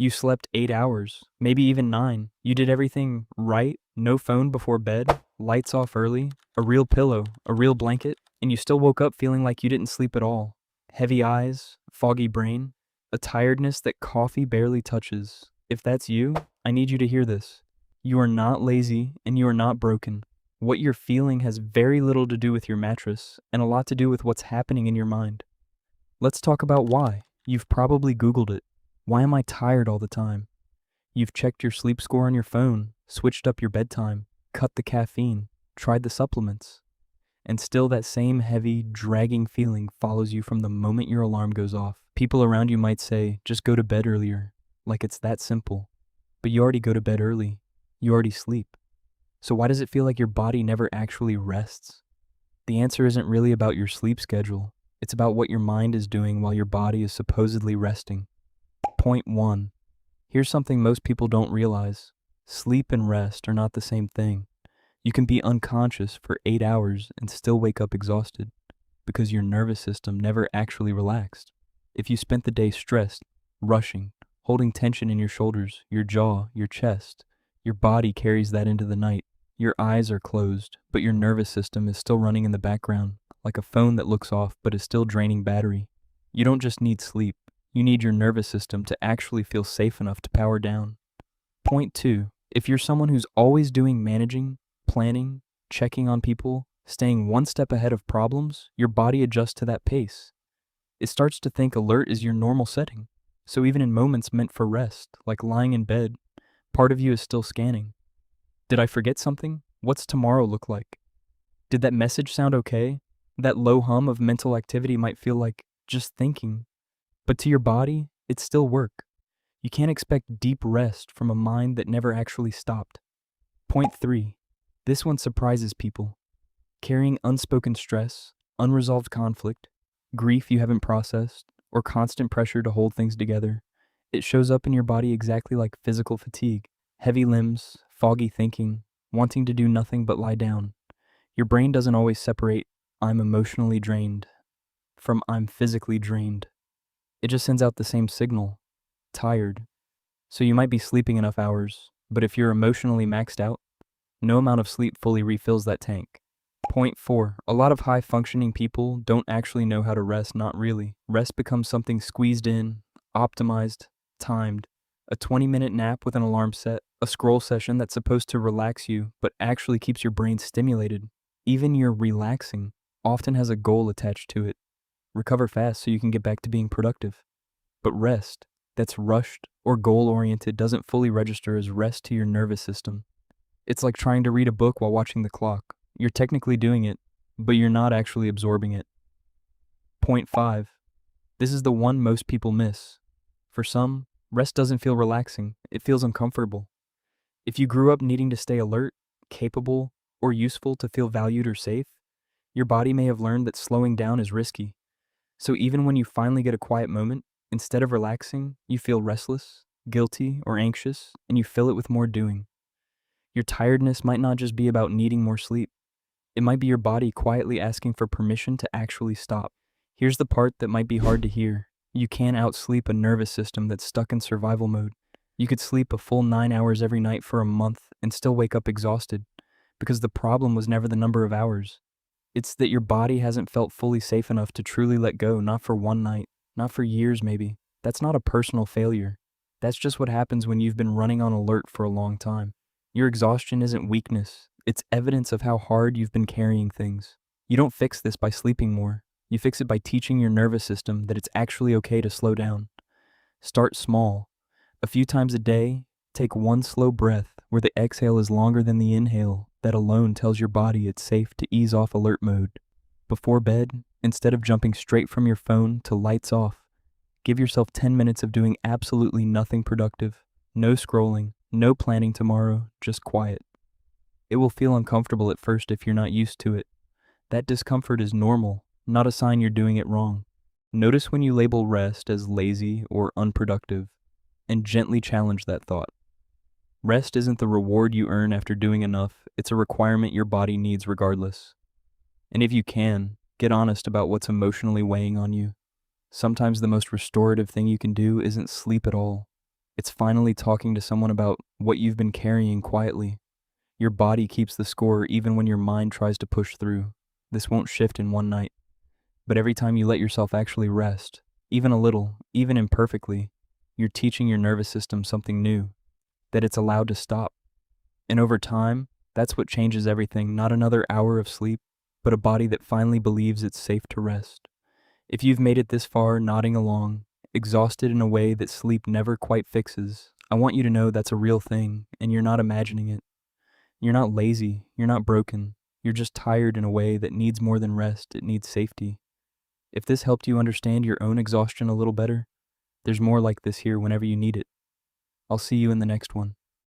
You slept 8 hours, maybe even 9. You did everything right, no phone before bed, lights off early, a real pillow, a real blanket, and you still woke up feeling like you didn't sleep at all. Heavy eyes, foggy brain, a tiredness that coffee barely touches. If that's you, I need you to hear this. You are not lazy and you are not broken. What you're feeling has very little to do with your mattress and a lot to do with what's happening in your mind. Let's talk about why. You've probably Googled it. Why am I tired all the time? You've checked your sleep score on your phone, switched up your bedtime, cut the caffeine, tried the supplements. And still that same heavy, dragging feeling follows you from the moment your alarm goes off. People around you might say, just go to bed earlier, like it's that simple. But you already go to bed early. You already sleep. So why does it feel like your body never actually rests? The answer isn't really about your sleep schedule. It's about what your mind is doing while your body is supposedly resting. Point 1. Here's something most people don't realize. Sleep and rest are not the same thing. You can be unconscious for 8 hours and still wake up exhausted because your nervous system never actually relaxed. If you spent the day stressed, rushing, holding tension in your shoulders, your jaw, your chest, your body carries that into the night. Your eyes are closed, but your nervous system is still running in the background, like a phone that looks off but is still draining battery. You don't just need sleep. You need your nervous system to actually feel safe enough to power down. Point 2. If you're someone who's always doing managing, planning, checking on people, staying one step ahead of problems, your body adjusts to that pace. It starts to think alert is your normal setting. So even in moments meant for rest, like lying in bed, part of you is still scanning. Did I forget something? What's tomorrow look like? Did that message sound okay? That low hum of mental activity might feel like just thinking. But to your body, it's still work. You can't expect deep rest from a mind that never actually stopped. Point 3. This one surprises people. Carrying unspoken stress, unresolved conflict, grief you haven't processed, or constant pressure to hold things together, it shows up in your body exactly like physical fatigue, heavy limbs, foggy thinking, wanting to do nothing but lie down. Your brain doesn't always separate "I'm emotionally drained" from "I'm physically drained." It just sends out the same signal, tired. So you might be sleeping enough hours, but if you're emotionally maxed out, no amount of sleep fully refills that tank. Point 4. A lot of high-functioning people don't actually know how to rest, not really. Rest becomes something squeezed in, optimized, timed. A 20-minute nap with an alarm set, a scroll session that's supposed to relax you, but actually keeps your brain stimulated. Even your relaxing often has a goal attached to it. Recover fast so you can get back to being productive. But rest that's rushed or goal-oriented doesn't fully register as rest to your nervous system. It's like trying to read a book while watching the clock. You're technically doing it, but you're not actually absorbing it. Point 5. This is the one most people miss. For some, rest doesn't feel relaxing, it feels uncomfortable. If you grew up needing to stay alert, capable, or useful to feel valued or safe, your body may have learned that slowing down is risky. So even when you finally get a quiet moment, instead of relaxing, you feel restless, guilty, or anxious, and you fill it with more doing. Your tiredness might not just be about needing more sleep. It might be your body quietly asking for permission to actually stop. Here's the part that might be hard to hear. You can't outsleep a nervous system that's stuck in survival mode. You could sleep a full 9 hours every night for a month and still wake up exhausted, because the problem was never the number of hours. It's that your body hasn't felt fully safe enough to truly let go, not for one night, not for years maybe. That's not a personal failure. That's just what happens when you've been running on alert for a long time. Your exhaustion isn't weakness. It's evidence of how hard you've been carrying things. You don't fix this by sleeping more. You fix it by teaching your nervous system that it's actually okay to slow down. Start small. A few times a day, take one slow breath where the exhale is longer than the inhale. That alone tells your body it's safe to ease off alert mode. Before bed, instead of jumping straight from your phone to lights off, give yourself 10 minutes of doing absolutely nothing productive. No scrolling, no planning tomorrow, just quiet. It will feel uncomfortable at first if you're not used to it. That discomfort is normal, not a sign you're doing it wrong. Notice when you label rest as lazy or unproductive, and gently challenge that thought. Rest isn't the reward you earn after doing enough, it's a requirement your body needs regardless. And if you can, get honest about what's emotionally weighing on you. Sometimes the most restorative thing you can do isn't sleep at all. It's finally talking to someone about what you've been carrying quietly. Your body keeps the score even when your mind tries to push through. This won't shift in one night, but every time you let yourself actually rest, even a little, even imperfectly, you're teaching your nervous system something new, that it's allowed to stop. And over time, that's what changes everything, not another hour of sleep, but a body that finally believes it's safe to rest. If you've made it this far, nodding along, exhausted in a way that sleep never quite fixes, I want you to know that's a real thing, and you're not imagining it. You're not lazy, you're not broken, you're just tired in a way that needs more than rest, it needs safety. If this helped you understand your own exhaustion a little better, there's more like this here whenever you need it. I'll see you in the next one.